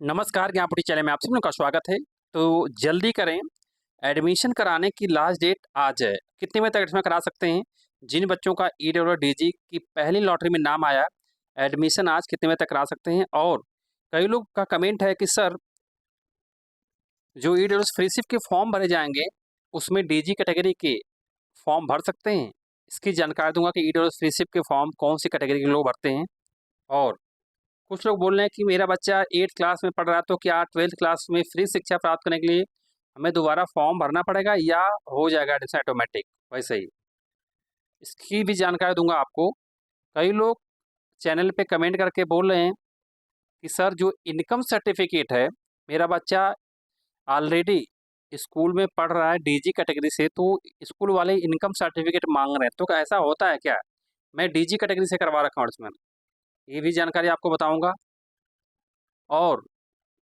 नमस्कार, ज्ञानपुटी चैनल में आप सबका का स्वागत है। तो जल्दी करें, एडमिशन कराने की लास्ट डेट आज है। कितने बजे तक एडमिशन करा सकते हैं? जिन बच्चों का ईडब्ल्यूडीजी की पहली लॉटरी में नाम आया, एडमिशन आज कितने बजे तक करा सकते हैं? और कई लोग का कमेंट है कि सर, जो ईडब्ल्यूएस फ्री शिप के फॉर्म भरे जाएंगे, उसमें डीजी कैटेगरी के फॉर्म भर सकते हैं? इसकी जानकारी दूंगा कि ईडब्ल्यूएस फ्री शिप के फॉर्म कौन सी कैटेगरी के लोग भरते हैं। और कुछ लोग बोल रहे हैं कि मेरा बच्चा 8th क्लास में पढ़ रहा है, तो क्या 12th क्लास में फ्री शिक्षा प्राप्त करने के लिए हमें दोबारा फॉर्म भरना पड़ेगा या हो जाएगा एडमिशन ऑटोमेटिक वैसे ही? इसकी भी जानकारी दूंगा आपको। कई लोग चैनल पे कमेंट करके बोल रहे हैं कि सर, जो इनकम सर्टिफिकेट है, मेरा बच्चा ऑलरेडी स्कूल में पढ़ रहा है डीजी कैटेगरी से, तो स्कूल वाले इनकम सर्टिफिकेट मांग रहे हैं, तो क्या ऐसा होता है क्या? मैं डीजी कैटेगरी से करवा रखा हूँ एडमिशन, ये भी जानकारी आपको बताऊंगा। और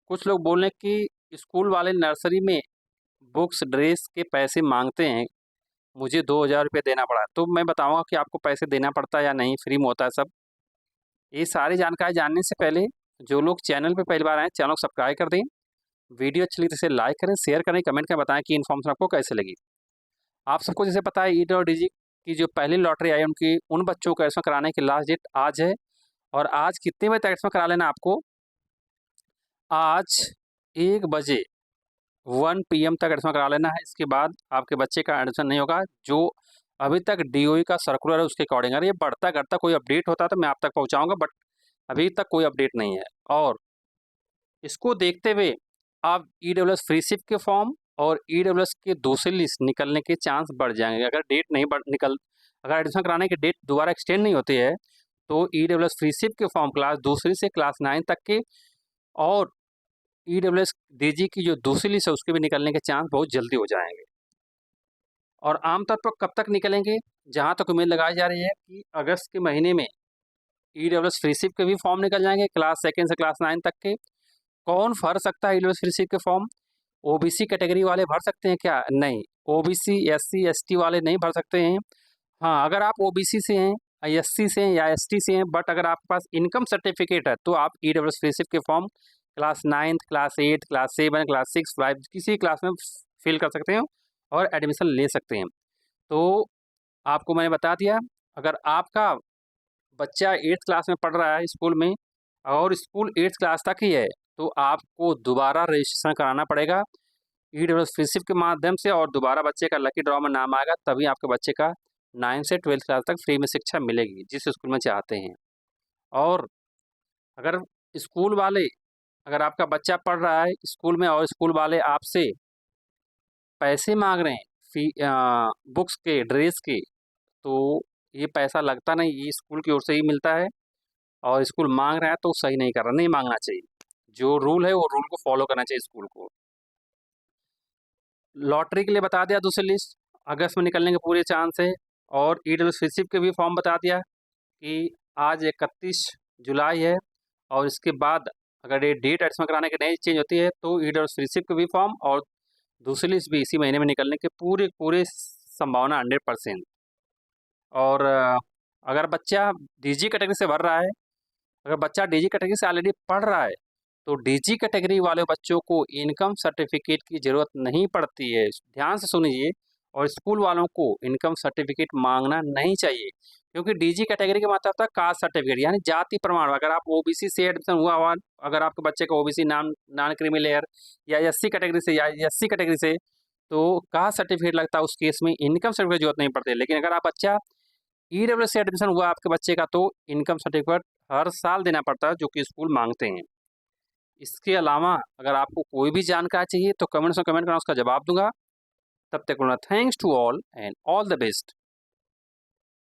कुछ लोग बोल रहे हैं कि स्कूल वाले नर्सरी में बुक्स ड्रेस के पैसे मांगते हैं, मुझे 2000 रुपये देना पड़ा। तो मैं बताऊंगा कि आपको पैसे देना पड़ता है या नहीं, फ्री में होता है सब। ये सारी जानकारी जानने से पहले जो लोग चैनल पे पहली बार आए, चैनल को सब्सक्राइब कर दें। वीडियो अच्छी लगी तो इसे लाइक करें, शेयर करें, कमेंट करें, बताएं कि इन्फॉर्मेशन आपको कैसे लगी। आप सबको जैसे पता है, ईट और डीजी की जो पहली लॉटरी आई, उनकी उन बच्चों को एडमिशन कराने की लास्ट डेट आज है। और आज कितने बजे तक एडमिशन करा लेना आपको? आज 1 बजे 1 PM तक एडमिशन करा लेना है। इसके बाद आपके बच्चे का एडमिशन नहीं होगा। जो अभी तक डीओई का सर्कुलर है उसके अकॉर्डिंग, अगर ये बढ़ता घटता कोई अपडेट होता है तो मैं आप तक पहुंचाऊंगा, बट अभी तक कोई अपडेट नहीं है। और इसको देखते हुए आप ईडब्ल्यूएस फ्री शिप के फॉर्म और ईडब्ल्यूएस के दूसरी लिस्ट निकलने के चांस बढ़ जाएंगे। अगर डेट नहीं अगर एडमिशन कराने की डेट दोबारा एक्सटेंड नहीं होती है, तो ईडब्ल्यूएस फ्री शिप के फॉर्म क्लास दूसरी से क्लास 9 तक के और ईडब्ल्यूएस डीजी की जो दूसरी लिस्ट है उसके भी निकलने के चांस बहुत जल्दी हो जाएंगे। और आमतौर पर कब तक निकलेंगे? जहां तक उम्मीद लगाई जा रही है कि अगस्त के महीने में ईडब्ल्यूएस फ्री शिप के भी फॉर्म निकल जाएंगे, क्लास 2 से क्लास 9 तक के। कौन भर सकता है ईडब्ल्यूएस फ्री शिप के फॉर्म? ओबीसी कैटेगरी वाले भर सकते हैं क्या? नहीं, ओबीसी एससी एसटी वाले नहीं भर सकते हैं। हाँ, अगर आप ओबीसी से हैं, एससी से हैं या एसटी से हैं, बट अगर आपके पास इनकम सर्टिफिकेट है, तो आप ईडब्ल्यूएस फ्री शिप के form class 9, class 8, class 7, class 6, 5 किसी क्लास में फिल कर सकते हैं और एडमिशन ले सकते हैं। तो आपको मैंने बता दिया, अगर आपका बच्चा 8th क्लास में पढ़ रहा है स्कूल में और स्कूल 8th क्लास तक ही है, तो आपको दोबारा रजिस्ट्रेशन कराना पड़ेगा ईडब्ल्यूएस फ्री शिप के माध्यम से, और दोबारा बच्चे का लकी ड्रॉ में नाम आएगा, तभी आपके बच्चे का 9 से 12th क्लास तक फ्री में शिक्षा मिलेगी जिस स्कूल में चाहते हैं। और अगर स्कूल वाले अगर आपका बच्चा पढ़ रहा है स्कूल में और स्कूल वाले आपसे पैसे मांग रहे हैं फी बुक्स के, ड्रेस के, तो ये पैसा लगता नहीं, ये स्कूल की ओर से ही मिलता है। और स्कूल मांग रहा है तो सही नहीं कर रहा, नहीं मांगना चाहिए। जो रूल है वो रूल को फॉलो करना चाहिए स्कूल को। लॉटरी के लिए बता दिया दूसरी लिस्ट, अगस्त में निकलने के पूरे चांस है। और ईडब्ल्यूएस फ्री शिप के भी फॉर्म बता दिया कि आज 31 जुलाई है, और इसके बाद अगर ये डेट एडमिशन कराने की नहीं चेंज होती है, तो ईडब्ल्यूएस फ्री शिप के भी फॉर्म और दूसरी लिस्ट भी इसी महीने में निकलने के पूरे पूरे संभावना 100%। और अगर बच्चा डीजी कैटेगरी से भर रहा है, अगर बच्चा डीजी कैटेगरी से ऑलरेडी पढ़ रहा है, तो डीजी कैटेगरी वाले बच्चों को इनकम सर्टिफिकेट की ज़रूरत नहीं पड़ती है। ध्यान से सुनिए। और स्कूल वालों को इनकम सर्टिफिकेट मांगना नहीं चाहिए, क्योंकि डीजी कैटेगरी का मतलब होता है कास्ट सर्टिफिकेट, यानी जाति प्रमाण। अगर आप ओबीसी से एडमिशन हुआ, अगर आपके बच्चे का ओबीसी नॉन क्रीमी लेयर या एससी कैटेगरी से या एससी कैटेगरी से, तो कास्ट सर्टिफिकेट लगता है, उस केस में इनकम सर्टिफिकेट की जरूरत नहीं पड़ती। लेकिन अगर आप बच्चा ईडब्ल्यूएस से एडमिशन हुआ आपके बच्चे का, तो इनकम सर्टिफिकेट हर साल देना पड़ता है, जो कि स्कूल मांगते हैं। इसके अलावा अगर आपको कोई भी जानकारी चाहिए तो कमेंट्स में कमेंट करना, उसका जवाब दूंगा। तब तक thanks to all and all the best.